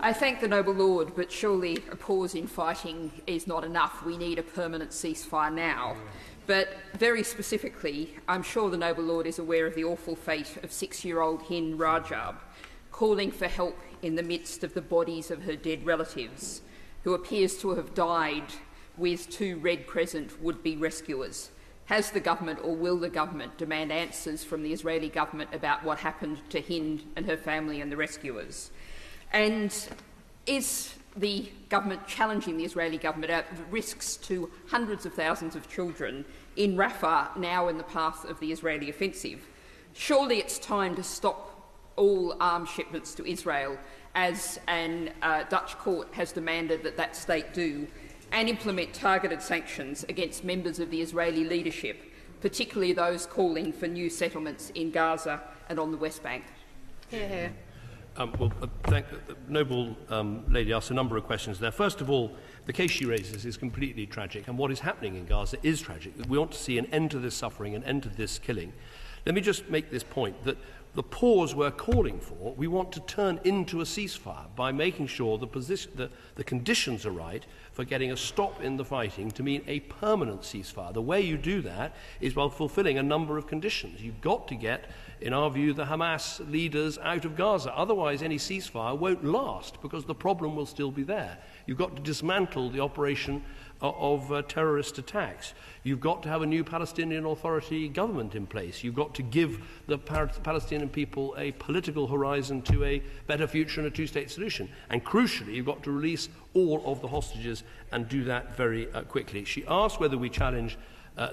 I thank the noble Lord, but surely a pause in fighting is not enough. We need a permanent ceasefire now. But very specifically, I'm sure the noble Lord is aware of the awful fate of 6-year-old Hind Rajab, calling for help in the midst of the bodies of her dead relatives, who appears to have died with 2 Red Crescent would-be rescuers. Has the government, or will the government, demand answers from the Israeli government about what happened to Hind and her family and the rescuers? And is the government challenging the Israeli government about the risks to hundreds of thousands of children in Rafah, now in the path of the Israeli offensive? Surely it's time to stop all arms shipments to Israel, as a Dutch court has demanded that that state do, and implement targeted sanctions against members of the Israeli leadership, particularly those calling for new settlements in Gaza and on the West Bank. The noble lady asked a number of questions there. First of all, the case she raises is completely tragic, and what is happening in Gaza is tragic. We want to see an end to this suffering, an end to this killing. Let me just make this point, that the pause we're calling for, we want to turn into a ceasefire by making sure the conditions are right for getting a stop in the fighting to mean a permanent ceasefire. The way you do that is by fulfilling a number of conditions. You've got to get, in our view, the Hamas leaders out of Gaza. Otherwise, any ceasefire won't last because the problem will still be there. You've got to dismantle the operation of terrorist attacks. You've got to have a new Palestinian Authority government in place. You've got to give the Palestinian people a political horizon to a better future and a two-state solution. And crucially, you've got to release all of the hostages and do that very quickly. She asked whether we challenge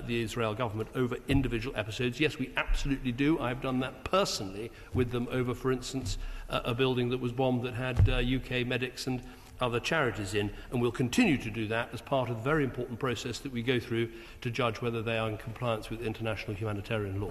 the Israel government over individual episodes. Yes, we absolutely do. I've done that personally with them over, for instance, a building that was bombed that had UK medics and other charities in, and we'll continue to do that as part of the very important process that we go through to judge whether they are in compliance with international humanitarian law.